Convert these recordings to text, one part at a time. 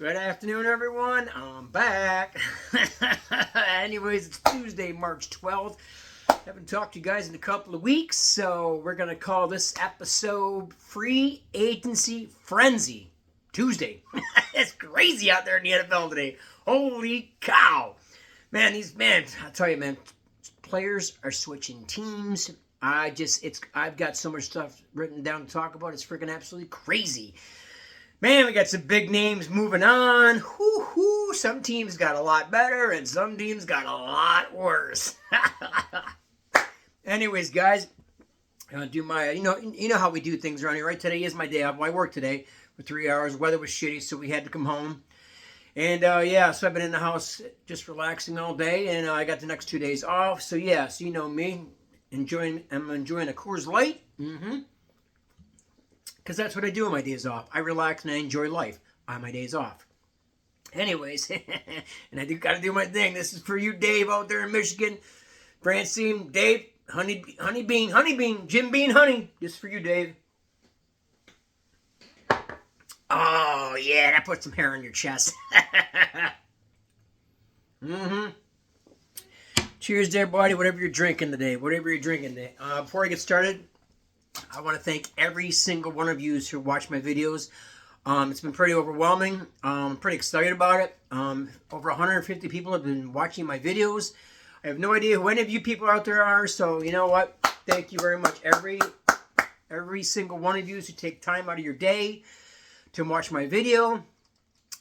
Good afternoon, everyone. I'm back. Anyways, it's Tuesday, March 12th. Haven't talked to you guys in a couple of weeks, so we're going to call this episode Free Agency Frenzy Tuesday. It's crazy out there in the NFL today. Holy cow. Man, I'll tell you, man, players are switching teams. I've got so much stuff written down to talk about. It's freaking absolutely crazy. Man, we got some big names moving on. Whoo-hoo. Some teams got a lot better, and some teams got a lot worse. Anyways, guys, I'll do my, you know how we do things around here, right? Today is my day off. I worked today for 3 hours. Weather was shitty, so we had to come home. And, so I've been in the house just relaxing all day, and I got the next 2 days off. So, so you know me, I'm enjoying a Coors Light. Because that's what I do on my days off. I relax and I enjoy life on my days off. Anyways, and I got to do my thing. This is for you, Dave, out there in Michigan. Francine, Dave, Honey Bean, Jim Bean, Honey. This is for you, Dave. Oh, yeah, that puts some hair on your chest. Cheers to everybody, whatever you're drinking today. Before I get started, I want to thank every single one of you who watch my videos. It's been pretty overwhelming. I'm pretty excited about it. Over 150 people have been watching my videos. I have no idea who any of you people out there are, so you know what? Thank you very much. Every single one of you who take time out of your day to watch my video.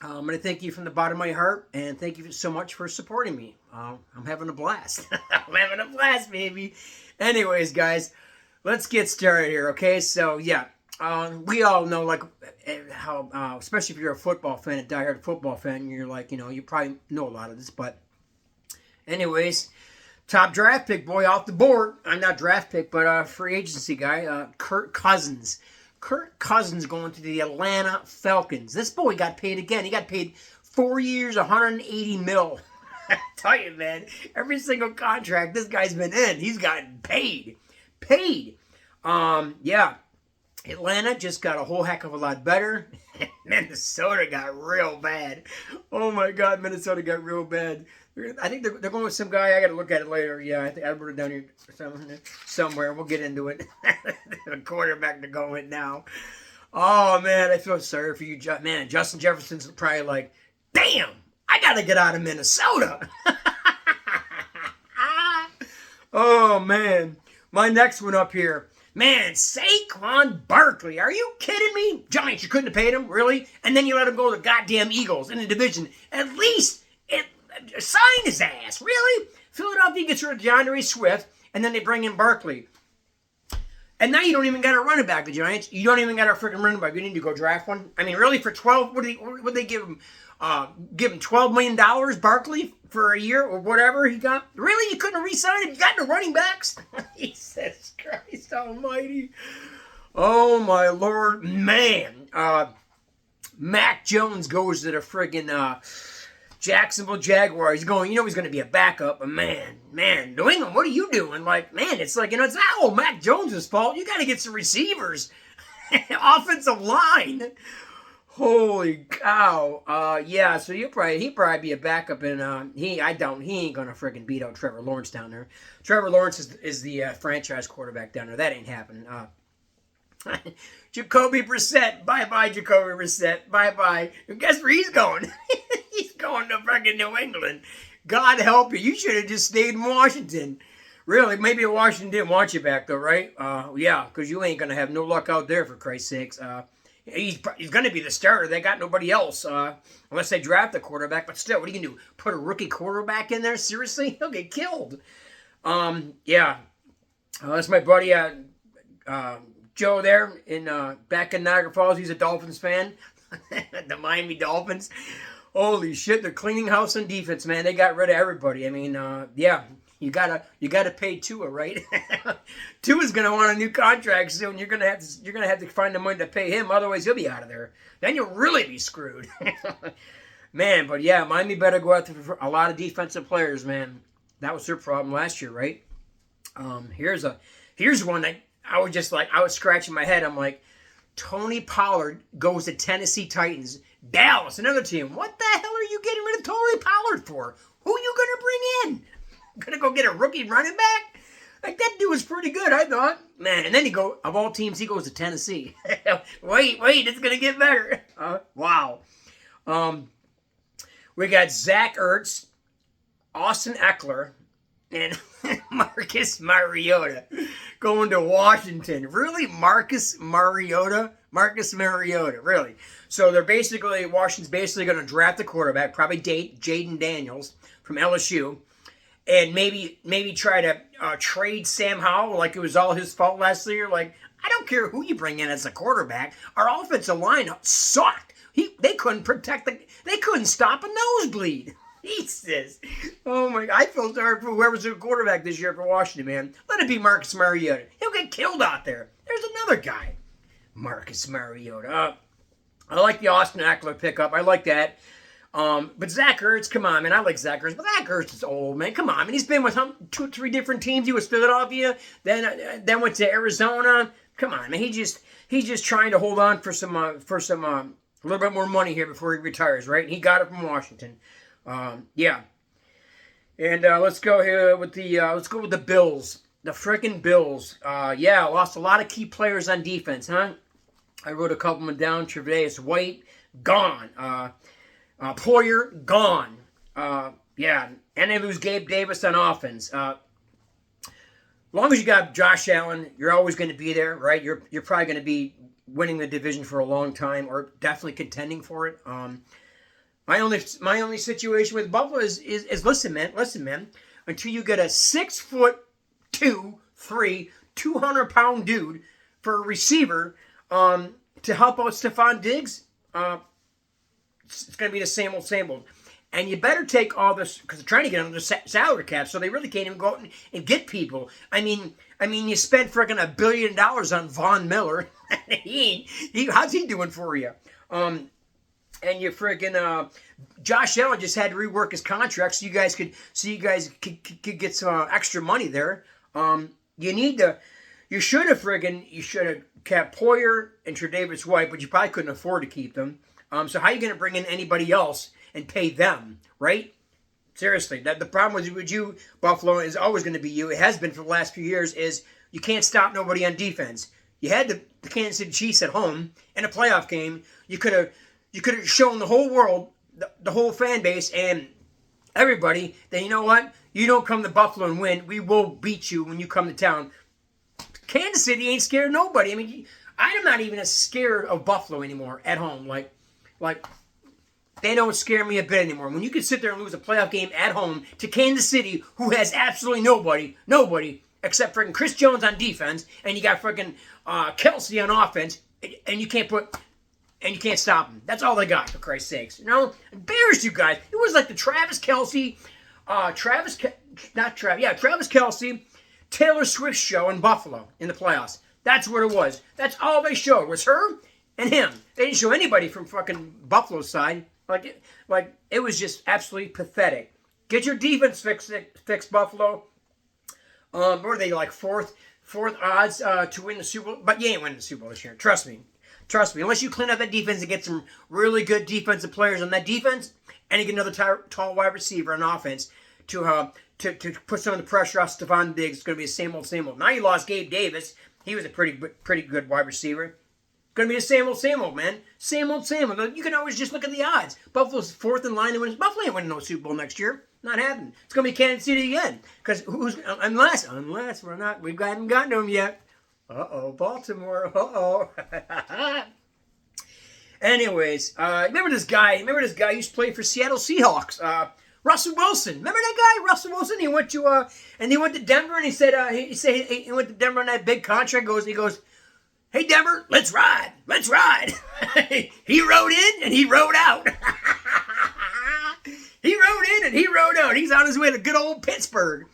I'm going to thank you from the bottom of my heart, and thank you so much for supporting me. I'm having a blast. I'm having a blast, baby. Anyways, guys, let's get started here, okay? So, we all know, how, especially if you're a football fan, a diehard football fan, you're like, you probably know a lot of this, but anyways, top draft pick, boy, off the board. I'm not draft pick, but free agency guy, Kirk Cousins. Kirk Cousins going to the Atlanta Falcons. This boy got paid again. He got paid 4 years, $180 million. I tell you, man, every single contract this guy's been in, he's gotten paid. Atlanta just got a whole heck of a lot better. Minnesota got real bad. Oh my God, Minnesota got real bad. I think they're going with some guy. I got to look at it later. Yeah, I think I wrote it down here somewhere. We'll get into it. The quarterback to go with now. Oh man, I feel sorry for you, man. Justin Jefferson's probably like, damn, I got to get out of Minnesota. Oh man. My next one up here. Man, Saquon Barkley. Are you kidding me? Giants, you couldn't have paid him, really? And then you let him go to the goddamn Eagles in the division. At least sign his ass, really? Philadelphia gets rid of DeAndre Swift, and then they bring in Barkley. And now you don't even got a running back, the Giants. You don't even got a freaking running back. You need to go draft one. I mean, really, for 12, what would they give him? Give him $12 million, Barkley, for a year or whatever he got? Really? You couldn't re-sign him? You got no running backs? Jesus Christ almighty. Oh, my Lord. Man. Mac Jones goes to the friggin' Jacksonville Jaguars. He's going, he's going to be a backup. But man, New England, what are you doing? Like, man, it's like, it's not all Mac Jones' fault. You got to get some receivers. Offensive line. Holy cow. So he'd probably be a backup, and he ain't gonna friggin' beat out Trevor Lawrence down there. Trevor Lawrence is the franchise quarterback down there. That ain't happening. Jacoby Brissett. Bye-bye, Jacoby Brissett. Bye-bye. And guess where he's going? He's going to friggin' New England. God help you. You should have just stayed in Washington. Really, maybe Washington didn't want you back, though, right? Because you ain't gonna have no luck out there, for Christ's sakes. He's going to be the starter. They got nobody else unless they draft a quarterback. But still, what are you going to do? Put a rookie quarterback in there? Seriously? He'll get killed. That's my buddy Joe there back in Niagara Falls. He's a Dolphins fan. The Miami Dolphins. Holy shit, they're cleaning house on defense, man. They got rid of everybody. I mean, you gotta pay Tua, right? Tua's gonna want a new contract soon. You're gonna have to find the money to pay him, otherwise he'll be out of there. Then you'll really be screwed. Man, but yeah, Miami better go after a lot of defensive players, man. That was their problem last year, right? Here's one that I was scratching my head. I'm like, Tony Pollard goes to Tennessee Titans. Dallas, another team. What the hell are you getting rid of Tony Pollard for? Who are you going to bring in? Going to go get a rookie running back? Like, that dude was pretty good, I thought. Man, and then of all teams, he goes to Tennessee. wait, it's going to get better. Wow. We got Zach Ertz, Austin Eckler, and Marcus Mariota going to Washington. Really? Marcus Mariota, really. So Washington's basically going to draft the quarterback, probably Jaden Daniels from LSU, and maybe try to trade Sam Howell like it was all his fault last year. Like, I don't care who you bring in as a quarterback. Our offensive line sucked. They couldn't they couldn't stop a nosebleed. Jesus. Oh my God. I feel sorry for whoever's the quarterback this year for Washington, man. Let it be Marcus Mariota. He'll get killed out there. There's another guy. Marcus Mariota. I like the Austin Eckler pickup. I like that. But Zach Ertz, come on, man. I like Zach Ertz, but Zach Ertz is old, man. Come on, man. He's been with 2-3 different teams. He was Philadelphia, then went to Arizona. Come on, man. He's just trying to hold on for some a little bit more money here before he retires, right? And he got it from Washington. Yeah. And let's go here with the Bills. The freaking Bills. Yeah, lost a lot of key players on defense, huh? I wrote a couple of them down. Tre'Davious White, gone. Poyer, gone. Yeah, and they lose Gabe Davis on offense. As long as you got Josh Allen, you're always going to be there, right? You're probably going to be winning the division for a long time, or definitely contending for it. My only situation with Buffalo is listen, man. Until you get a 6'2", 200-pound dude for a receiver to help out Stephon Diggs, it's going to be the same old. And you better take all this, because they're trying to get under the salary cap, so they really can't even go out and get people. I mean, you spent freaking $1 billion on Von Miller. How's he doing for you? And you freaking Josh Allen just had to rework his contract so you guys could get some extra money there. You should have kept Poyer and Tre'Davious White, but you probably couldn't afford to keep them. So how are you going to bring in anybody else and pay them, right? Seriously, the problem with you, Buffalo, is always going to be you. It has been for the last few years. Is you can't stop nobody on defense. You had the Kansas City Chiefs at home in a playoff game. You could have shown the whole world, the whole fan base, and everybody that, you know what, you don't come to Buffalo and win. We will beat you when you come to town. Kansas City ain't scared of nobody. I mean, I'm not even as scared of Buffalo anymore at home. Like they don't scare me a bit anymore. When you can sit there and lose a playoff game at home to Kansas City, who has absolutely nobody except freaking Chris Jones on defense, and you got freaking Kelsey on offense, and you can't stop them. That's all they got, for Christ's sakes. You know, embarrassed you guys. It was like the Travis Kelsey, Taylor Swift show in Buffalo in the playoffs. That's what it was. That's all they showed was her and him. They didn't show anybody from fucking Buffalo's side. Like it was just absolutely pathetic. Get your defense fixed, Buffalo. What are they, like fourth odds to win the Super Bowl? But you ain't winning the Super Bowl this year. Trust me. Unless you clean up that defense and get some really good defensive players on that defense, and you get another tall wide receiver on offense to put some of the pressure off Stephon Diggs, it's going to be the same old. Now you lost Gabe Davis. He was a pretty good wide receiver. Going to be the same old, man. Same old. You can always just look at the odds. Buffalo's fourth in line to win. Buffalo ain't winning no Super Bowl next year. Not happening. It's going to be Kansas City again. Because unless we haven't gotten them yet. Baltimore. Anyways, remember this guy who used to play for Seattle Seahawks. Russell Wilson. Remember that guy, Russell Wilson? He went to Denver, and he said he went to Denver on that big contract. He goes, "Hey Denver, let's ride. He rode in and he rode out. He rode in and he rode out. He's on his way to good old Pittsburgh,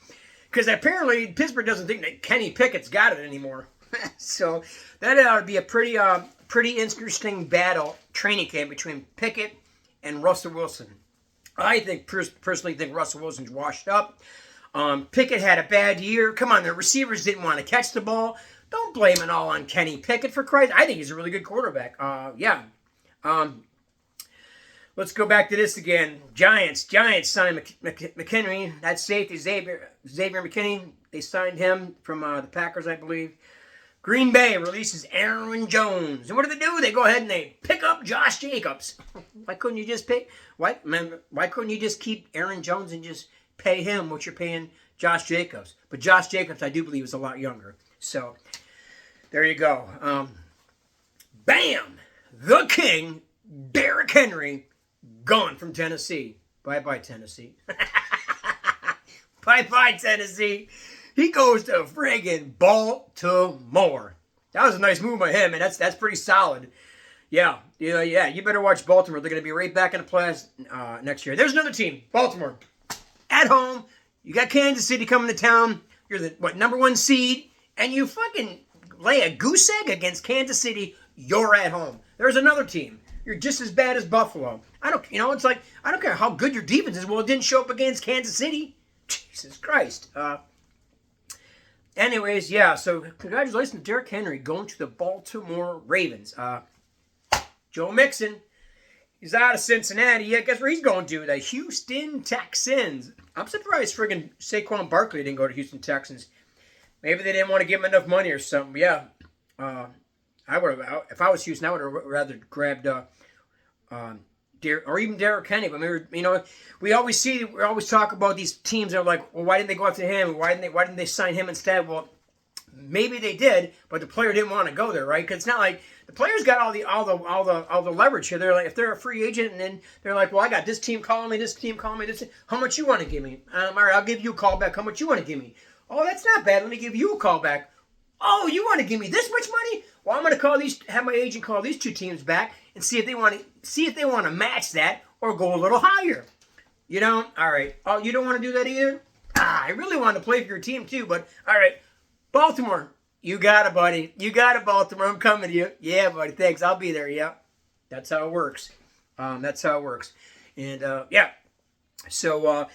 because apparently Pittsburgh doesn't think that Kenny Pickett's got it anymore. So that ought to be a pretty interesting battle training camp between Pickett and Russell Wilson. I personally think Russell Wilson's washed up. Pickett had a bad year. Come on, the receivers didn't want to catch the ball. Don't blame it all on Kenny Pickett, for Christ. I think he's a really good quarterback. Yeah. Let's go back to this again. Giants signed McHenry. That's safety, Xavier McKinney. They signed him from the Packers, I believe. Green Bay releases Aaron Jones. And what do? They go ahead and they pick up Josh Jacobs. Why couldn't you just why couldn't you just keep Aaron Jones and just pay him what you're paying Josh Jacobs? But Josh Jacobs, I do believe, is a lot younger. So, there you go. Bam! The King, Derrick Henry, gone from Tennessee. Bye-bye, Tennessee. Bye-bye, Tennessee. He goes to friggin' Baltimore. That was a nice move by him, and that's pretty solid. Yeah. You better watch Baltimore. They're going to be right back in the playoffs next year. There's another team, Baltimore. At home, you got Kansas City coming to town. You're the number 1 seed, and you fucking lay a goose egg against Kansas City. You're at home. There's another team. You're just as bad as Buffalo. It's like, I don't care how good your defense is. Well, it didn't show up against Kansas City. Jesus Christ. Anyways, yeah, so congratulations to Derrick Henry going to the Baltimore Ravens. Joe Mixon, he's out of Cincinnati. Yeah, guess where he's going to? The Houston Texans. I'm surprised friggin' Saquon Barkley didn't go to Houston Texans. Maybe they didn't want to give him enough money or something. Yeah, I would have. If I was Houston, I would have rather grabbed or even Derrick Henry. But maybe, we always talk about these teams that are like, well, why didn't they go after him? Why didn't they sign him instead? Well, maybe they did, but the player didn't want to go there, right? Because it's not like the players got all the leverage here. They're like, if they're a free agent, and then they're like, well, I got this team calling me, this team calling me, this. How much you want to give me? All right, I'll give you a call back. How much you want to give me? Oh, that's not bad. Let me give you a call back. Oh, you want to give me this much money? Well, I'm going to have my agent call these 2 teams back and see if they want to match that or go a little higher. All right. Oh, you don't want to do that either? I really want to play for your team too, but all right. Baltimore, you got it, buddy. You got it, Baltimore. I'm coming to you. Yeah, buddy. Thanks. I'll be there. Yeah. That's how it works. And yeah. So,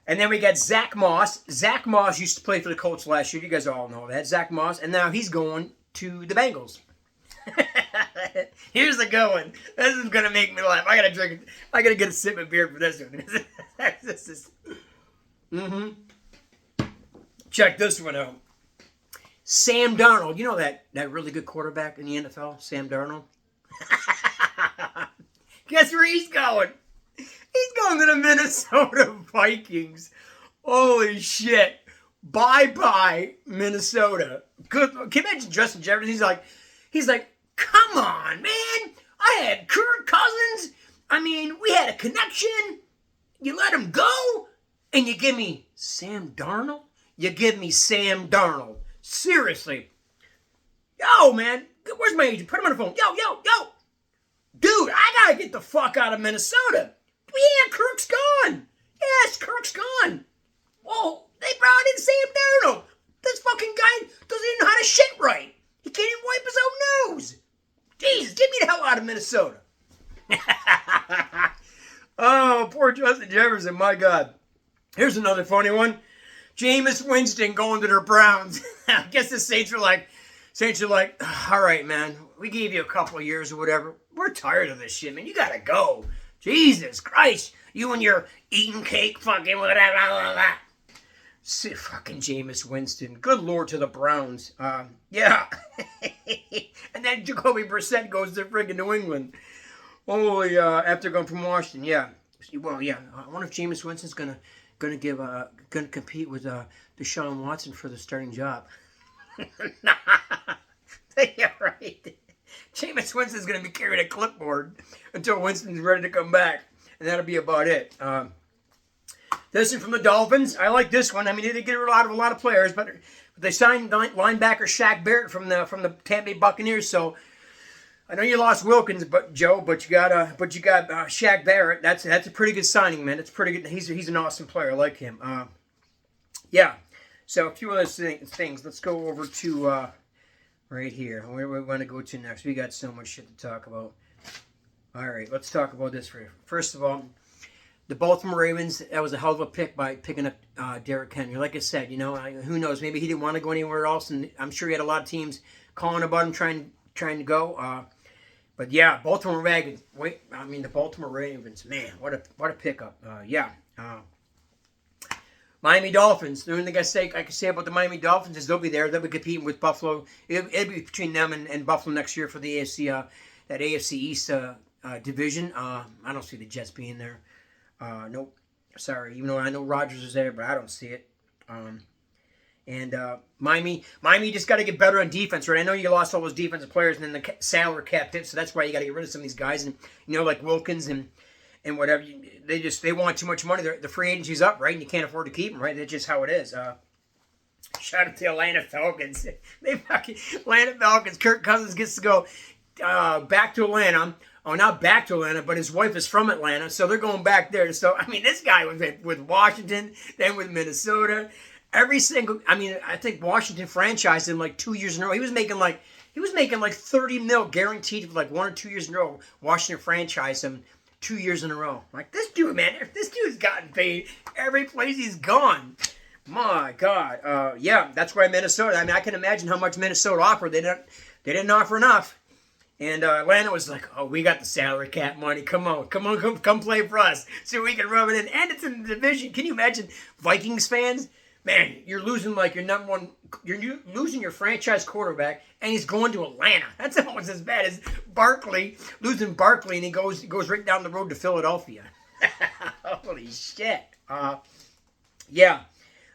and then we got Zach Moss. Zach Moss used to play for the Colts last year. You guys all know that. Zach Moss. And now he's going to the Bengals. Here's the good one. This is going to make me laugh. I got to get a sip of beer for this one. This is... Check this one out. Sam Darnold. You know that really good quarterback in the NFL? Sam Darnold? Guess where he's going? He's going to the Minnesota Vikings. Holy shit. Bye-bye, Minnesota. Good. Can you imagine Justin Jefferson? He's like, come on, man. I had Kirk Cousins. We had a connection. You let him go, and you give me Sam Darnold? You give me Sam Darnold. Seriously. Yo, man. Where's my agent? Put him on the phone. Yo. Dude, I got to get the fuck out of Minnesota. Yeah, Kirk's gone. Yes, Kirk's gone. Whoa, they brought in Sam Darnold. This fucking guy doesn't even know how to shit right. He can't even wipe his own nose. Jesus, get me the hell out of Minnesota. Oh, poor Justin Jefferson, my God. Here's another funny one. Jameis Winston going to their Browns. I guess the Saints are like, all right, man, we gave you a couple of years or whatever. We're tired of this shit, man. You gotta go. Jesus Christ. You and your eating cake fucking whatever. Blah, blah. Fucking Jameis Winston. Good Lord to the Browns. Yeah. And then Jacoby Brissett goes to friggin' New England. Holy, after going from Washington. Yeah. Well, yeah. I wonder if Jameis Winston's gonna compete with Deshaun Watson for the starting job. Yeah, right. Jameis Winston's going to be carrying a clipboard until Winston's ready to come back. And that'll be about it. This one from the Dolphins. I like this one. They didn't get a lot of players, but they signed linebacker Shaq Barrett from the Tampa Bay Buccaneers. So I know you lost Wilkins, but you got Shaq Barrett. That's a pretty good signing, man. It's pretty good. He's an awesome player. I like him. Yeah. So a few other things. Let's go over to right here. Where we want to go to next? We got so much shit to talk about. All right, let's talk about this for you. First of all, the Baltimore Ravens, that was a hell of a pick by picking up Derrick Henry. Like I said, who knows? Maybe he didn't want to go anywhere else, and I'm sure he had a lot of teams calling about him trying to go. But yeah, Baltimore Ravens. The Baltimore Ravens. Man, what a pickup. Miami Dolphins. The only thing I can say about the Miami Dolphins is they'll be there. They'll be competing with Buffalo. It'll be between them and Buffalo next year for the AFC that AFC East division. I don't see the Jets being there. Nope. Sorry. Even though I know Rodgers is there, but I don't see it. Miami just got to get better on defense, right? I know you lost all those defensive players, and then the salary cap hit, so that's why you got to get rid of some of these guys, and like Wilkins and whatever. They want too much money. The free agency's up, right? And you can't afford to keep them, right? That's just how it is. Shout out to Atlanta Falcons. Atlanta Falcons. Kirk Cousins gets to go back to Atlanta. Oh, not back to Atlanta, but his wife is from Atlanta, so they're going back there. So, this guy was with Washington, then with Minnesota. I think Washington franchised him like 2 years in a row. He was making like $30 million guaranteed for like 1 or 2 years in a row. Washington franchised him 2 years in a row. Like, this dude, man, this dude's gotten paid every place he's gone. My God. Yeah, that's why Minnesota. I can imagine how much Minnesota offered. They didn't offer enough. And Atlanta was like, oh, we got the salary cap money. Come play for us. So we can rub it in. And it's in the division. Can you imagine Vikings fans? Man, you're losing like your number one. You're losing your franchise quarterback, and he's going to Atlanta. That's almost as bad as losing Barkley, and he goes right down the road to Philadelphia. Holy shit! Yeah,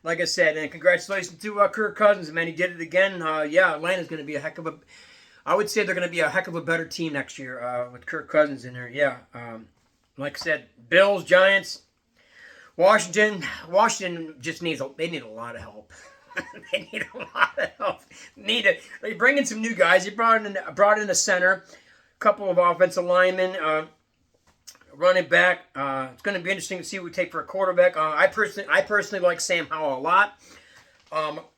like I said, and congratulations to Kirk Cousins, man. He did it again. Atlanta's going to be a heck of a. I would say they're going to be a heck of a better team next year with Kirk Cousins in there. Yeah, like I said, Bills, Giants. Washington just need a lot of help. They need a lot of help. They bring in some new guys. They brought in a center, a couple of offensive linemen, running back. It's going to be interesting to see what we take for a quarterback. I personally like Sam Howell a lot.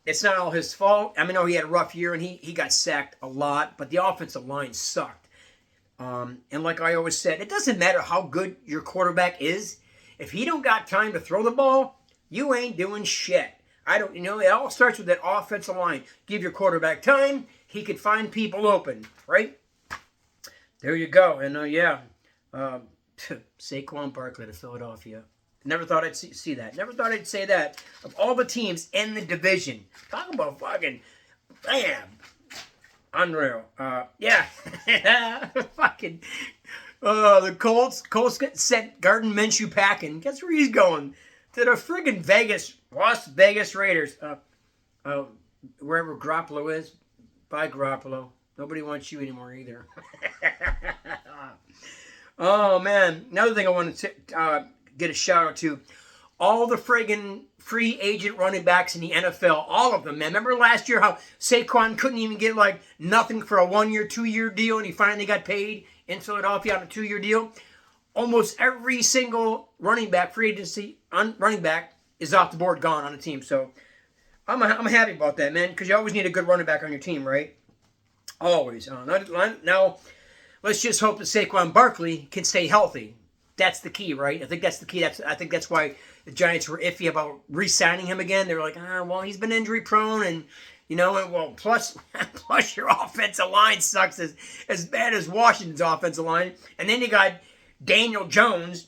It's not all his fault. I know he had a rough year and he got sacked a lot, but the offensive line sucked. And like I always said, it doesn't matter how good your quarterback is. If he don't got time to throw the ball, you ain't doing shit. It all starts with that offensive line. Give your quarterback time, he could find people open, right? There you go. And Saquon Barkley to Philadelphia. Never thought I'd see that. Never thought I'd say that. Of all the teams in the division, talk about fucking, bam, unreal. Fucking. The Colts sent Gardner Minshew packing. Guess where he's going? To the friggin' Las Vegas Raiders. Wherever Garoppolo is. Bye, Garoppolo. Nobody wants you anymore either. Oh, man. Another thing I want to get a shout out to. All the friggin' free agent running backs in the NFL. All of them, man. Remember last year how Saquon couldn't even get like nothing for a 1-year, 2-year deal, and he finally got paid in Philadelphia on a 2-year deal? Almost every single running back, free agency running back, is off the board, gone on a team. So I'm happy about that, man, because you always need a good running back on your team, right? Always. Now, let's just hope that Saquon Barkley can stay healthy. That's the key, right? I think that's the key. I think that's why the Giants were iffy about re-signing him again. They were like, well, he's been injury prone, and plus your offensive line sucks as bad as Washington's offensive line. And then you got Daniel Jones.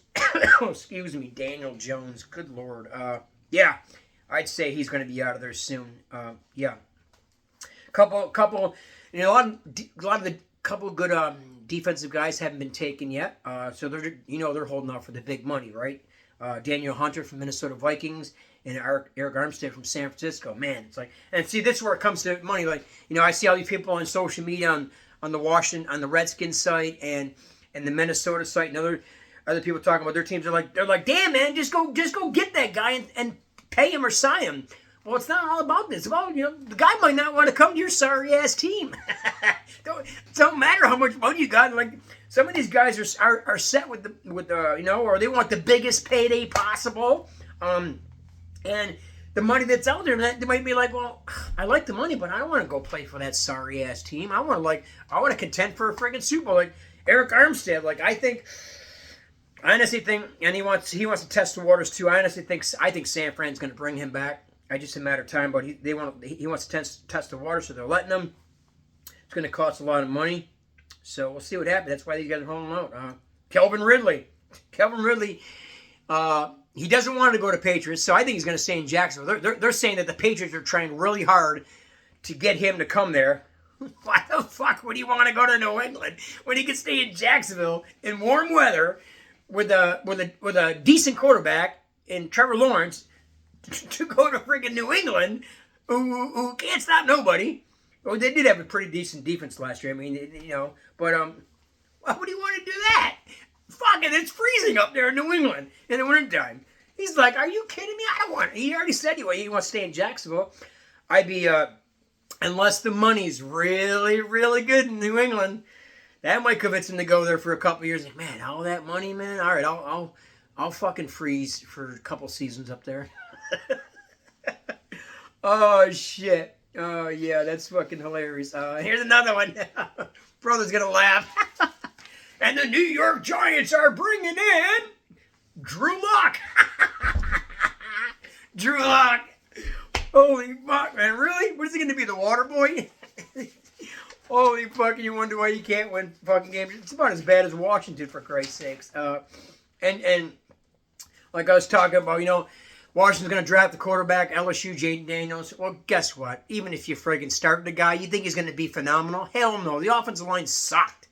Excuse me, Daniel Jones. Good Lord. I'd say he's going to be out of there soon. Couple. A lot of the couple of good defensive guys haven't been taken yet. So they're holding out for the big money, right? Daniel Hunter from Minnesota Vikings. And Eric Armstead from San Francisco. Man, it's like, and see, this is where it comes to money. Like, I see all these people on social media on the Redskins site and the Minnesota site, and other people talking about their teams. They're like, damn, man, just go get that guy and pay him or sign him. Well, it's not all about this. Well, the guy might not want to come to your sorry ass team. don't matter how much money you got. Like, some of these guys are set with or they want the biggest payday possible. And the money that's out there, they might be like, well, I like the money, but I don't want to go play for that sorry ass team. I want to contend for a friggin' Super Bowl. Like Eric Armstead, like I think I honestly think, and he wants to test the waters too. I think San Fran's going to bring him back. It's just a matter of time. But he wants to test the water, so they're letting him. It's going to cost a lot of money, so we'll see what happens. That's why these guys are holding out. Calvin Ridley, he doesn't want to go to Patriots, so I think he's going to stay in Jacksonville. They're saying that the Patriots are trying really hard to get him to come there. Why the fuck would he want to go to New England when he could stay in Jacksonville in warm weather with a decent quarterback in Trevor Lawrence to go to freaking New England, who can't stop nobody? Well, they did have a pretty decent defense last year. I mean, but why would he want to do that? Fucking, it's freezing up there in New England in the wintertime. He's like, are you kidding me? I don't want it. He already said he wants to stay in Jacksonville. I'd be, unless the money's really, really good in New England, that might convince him to go there for a couple of years. Like, man, all that money, man. All right, I'll fucking freeze for a couple seasons up there. Oh shit. Oh yeah, that's fucking hilarious. Here's another one. Brother's gonna laugh. And the New York Giants are bringing in Drew Lock. Drew Lock. Holy fuck, man. Really? What is he going to be, the water boy? Holy fuck, you wonder why you can't win fucking games. It's about as bad as Washington, for Christ's sakes. And like I was talking about, Washington's going to draft the quarterback, LSU, Jayden Daniels. Well, guess what? Even if you friggin' start the guy, you think he's going to be phenomenal? Hell no. The offensive line sucked.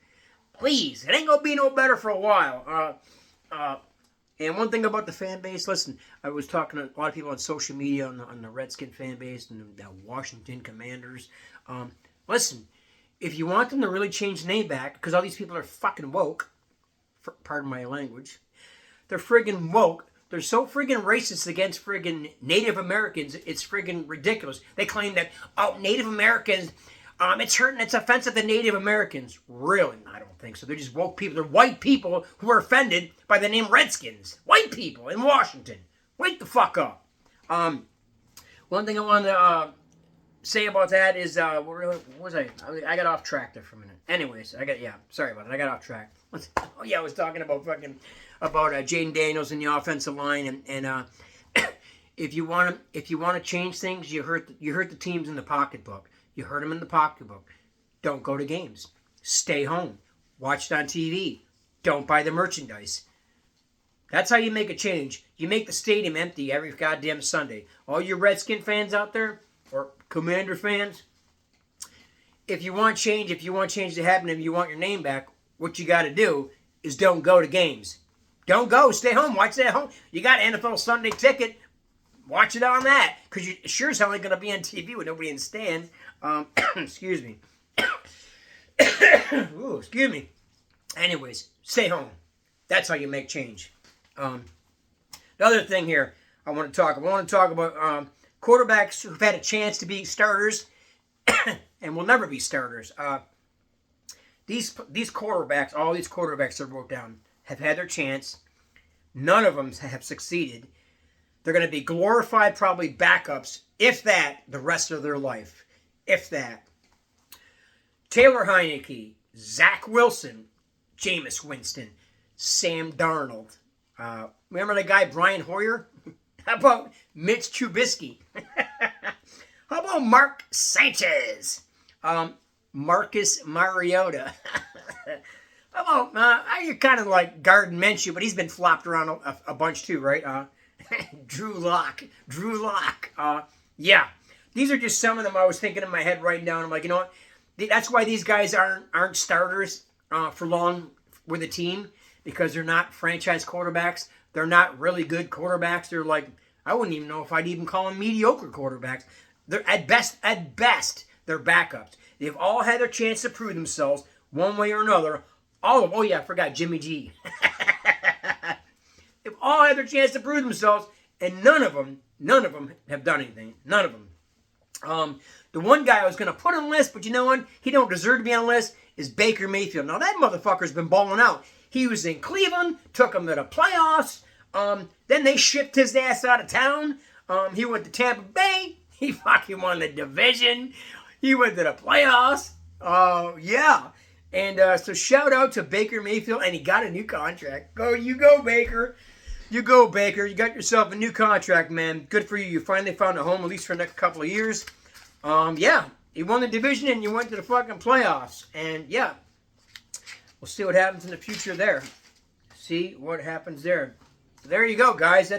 Please. It ain't going to be no better for a while. And one thing about the fan base, listen, I was talking to a lot of people on social media on the Redskin fan base and the Washington Commanders. Listen, if you want them to really change the name back, because all these people are fucking woke, pardon my language, they're friggin' woke. They're so friggin' racist against friggin' Native Americans, it's friggin' ridiculous. They claim that, Native Americans, it's offensive to Native Americans. Really? I don't think so. They're just woke people. They're white people who are offended by the name Redskins. White people in Washington. Wake the fuck up. One thing I want to say about that is, what was I? I got off track there for a minute. Anyways, sorry about it. I got off track. Oh yeah, I was talking about Jayden Daniels and the offensive line, and if you want to change things, you hurt the teams in the pocketbook. You hurt them in the pocketbook. Don't go to games. Stay home. Watch it on TV. Don't buy the merchandise. That's how you make a change. You make the stadium empty every goddamn Sunday. All you Redskin fans out there, or Commander fans, if you want change to happen, if you want your name back, what you got to do is don't go to games. Don't go. Stay home. Watch it at home. You got an NFL Sunday ticket. Watch it on that, because you sure as hell ain't going to be on TV with nobody in the stands. Excuse me. Ooh, excuse me. Anyways, stay home. That's how you make change. The other thing here I want to talk about quarterbacks who've had a chance to be starters and will never be starters. These quarterbacks, all these quarterbacks that I wrote down, have had their chance. None of them have succeeded. They're going to be glorified, probably backups, if that, the rest of their life. If that. Taylor Heineke, Zach Wilson, Jameis Winston, Sam Darnold. Remember the guy Brian Hoyer? How about Mitch Trubisky? How about Mark Sanchez? Marcus Mariota. How about, you're kind of like Gardner Minshew, but he's been flopped around a bunch too, right? Drew Lock. Yeah. These are just some of them I was thinking in my head right now. I'm like, you know what? That's why these guys aren't starters for long with a team, because they're not franchise quarterbacks. They're not really good quarterbacks. They're like, I wouldn't even know if I'd even call them mediocre quarterbacks. They're at best, they're backups. They've all had their chance to prove themselves one way or another. Oh yeah, I forgot Jimmy G. They've all had their chance to prove themselves, and none of them have done anything. None of them. The one guy I was going to put on the list, but you know what? He don't deserve to be on the list, is Baker Mayfield. Now, that motherfucker's been balling out. He was in Cleveland, took him to the playoffs. Then they shipped his ass out of town. He went to Tampa Bay. He fucking won the division. He went to the playoffs. Yeah. And so shout out to Baker Mayfield, and he got a new contract. You go, Baker. You go, Baker. You got yourself a new contract, man. Good for you. You finally found a home, at least for the next couple of years. Yeah, you won the division and you went to the fucking playoffs. And yeah, we'll see what happens in the future there. See what happens there. There you go, guys.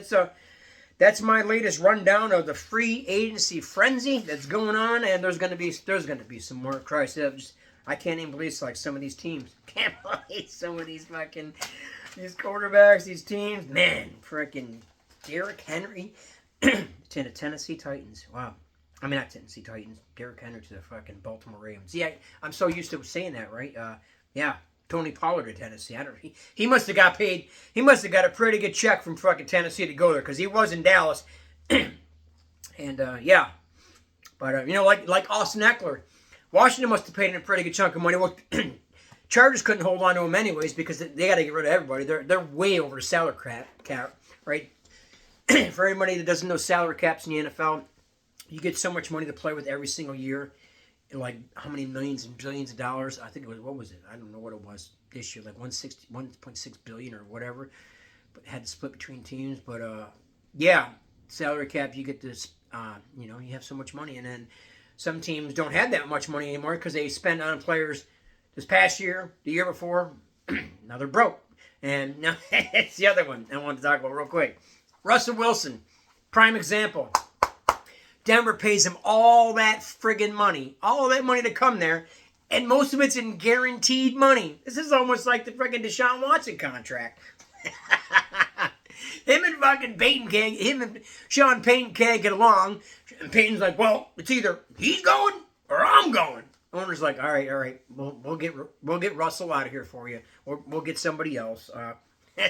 That's my latest rundown of the free agency frenzy that's going on, and there's gonna be some more. Christ, I can't even believe it's like some of these teams. Can't believe some of these quarterbacks, these teams. Man, freaking Derrick Henry to the Tennessee Titans. Wow. I mean, not Tennessee Titans. Derrick Henry to the fucking Baltimore Ravens. Yeah, I'm so used to saying that, right? Yeah. Tony Pollard to Tennessee. He must have got paid. He must have got a pretty good check from fucking Tennessee to go there because he was in Dallas. And yeah, but like Austin Eckler, Washington must have paid him a pretty good chunk of money. Well, Chargers couldn't hold on to him anyways because they got to get rid of everybody. They're way over the salary cap, right? For everybody that doesn't know salary caps in the NFL, you get so much money to play with every single year. Like how many millions and billions of dollars? I think it was, what was it? I don't know what it was this year, like 1.6 billion or whatever. But had to split between teams. But yeah, salary cap, you get this. You have so much money, and then some teams don't have that much money anymore because they spend on players this past year, the year before. Now they're broke, and now it's the other one I wanted to talk about real quick. Russell Wilson, prime example. Denver pays him all that friggin' money. All that money to come there. And most of it's in guaranteed money. This is almost like the friggin' Deshaun Watson contract. Him and Sean Payton can't get along. And Payton's like, well, it's either he's going or I'm going. Owner's like, all right. We'll get Russell out of here for you. Or we'll get somebody else.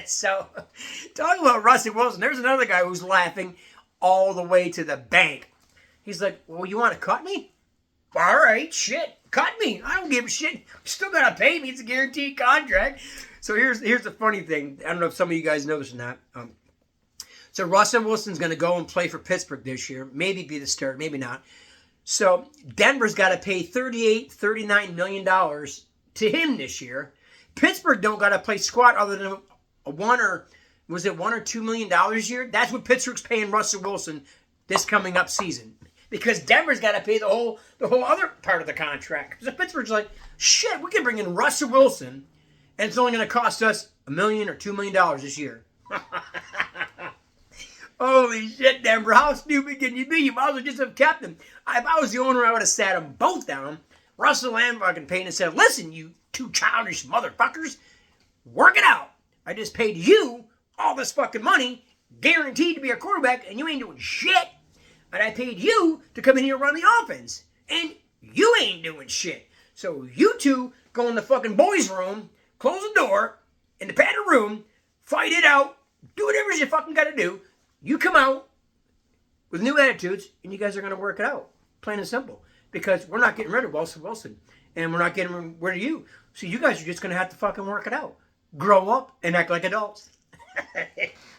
So, talking about Russell Wilson, there's another guy who's laughing all the way to the bank. He's like, well, you want to cut me? All right, shit. Cut me. I don't give a shit. You still got to pay me. It's a guaranteed contract. So here's the funny thing. I don't know if some of you guys know this or not. So Russell Wilson's going to go and play for Pittsburgh this year. Maybe be the starter, maybe not. So Denver's got to pay $39 million to him this year. Pittsburgh don't got to play squat other than $1 or $2 million a year. That's what Pittsburgh's paying Russell Wilson this coming up season. Because Denver's got to pay the whole other part of the contract. So Pittsburgh's like, shit, we can bring in Russell Wilson, and it's only going to cost us $1 million or $2 million this year. Holy shit, Denver, how stupid can you be? You might as well just have kept him. If I was the owner, I would have sat them both down, Russell and fucking Payne, and said, listen, you two childish motherfuckers, work it out. I just paid you all this fucking money, guaranteed to be a quarterback, and you ain't doing shit. And I paid you to come in here and run the offense. And you ain't doing shit. So you two go in the fucking boys' room, close the door, in the padded room, fight it out, do whatever you fucking gotta do. You come out with new attitudes, and you guys are gonna work it out. Plain and simple. Because we're not getting rid of Russell Wilson. And we're not getting rid of you. So you guys are just gonna have to fucking work it out. Grow up and act like adults.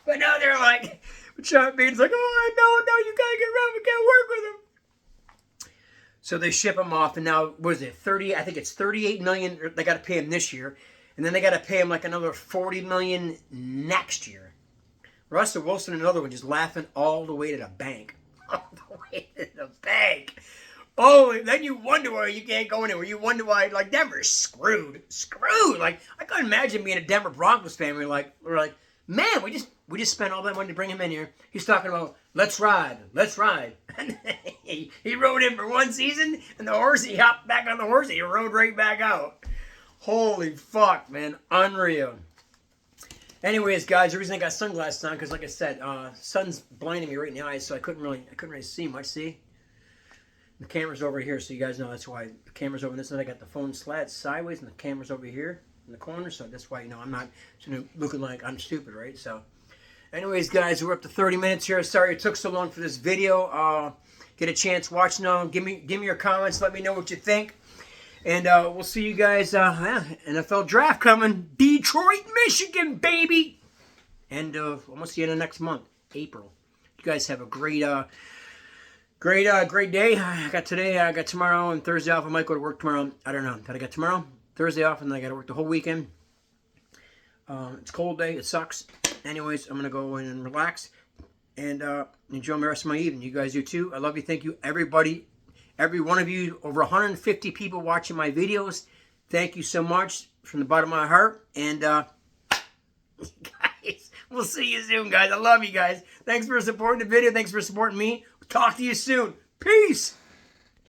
But now they're like, Sean Payton's like, oh, no, you gotta get around, we can't work with him. So they ship him off, and now, what is it, I think it's $38 million they gotta pay him this year, and then they gotta pay him like another $40 million next year. Russell Wilson, another one, just laughing all the way to the bank. All the way to the bank. Oh, then you wonder why you can't go anywhere. You wonder why, like, Denver's screwed. Like, I couldn't imagine being a Denver Broncos fan. We're like, man, we just spent all that money to bring him in here. He's talking about, let's ride. And he rode in for one season, and he hopped back on the horse, and he rode right back out. Holy fuck, man. Unreal. Anyways, guys, the reason I got sunglasses on, because like I said, sun's blinding me right in the eyes, so I couldn't really see much. See? The camera's over here, so you guys know that's why the camera's over this side. I got the phone slat sideways, and the camera's over here in the corner, so that's why, I'm not looking like I'm stupid, right? So, anyways, guys, we're up to 30 minutes here. Sorry it took so long for this video. Get a chance, watch now. Give me your comments. Let me know what you think. And we'll see you guys. NFL draft coming. Detroit, Michigan, baby. And almost the end of next month, April. You guys have a great day. I got today, I got tomorrow, and Thursday off. I might go to work tomorrow. I don't know. Did I get tomorrow? Thursday off, and then I got to work the whole weekend. It's a cold day. It sucks. Anyways, I'm going to go in and relax and enjoy the rest of my evening. You guys do too. I love you. Thank you, everybody. Every one of you, over 150 people watching my videos. Thank you so much from the bottom of my heart. And guys, we'll see you soon, guys. I love you guys. Thanks for supporting the video. Thanks for supporting me. Talk to you soon. Peace.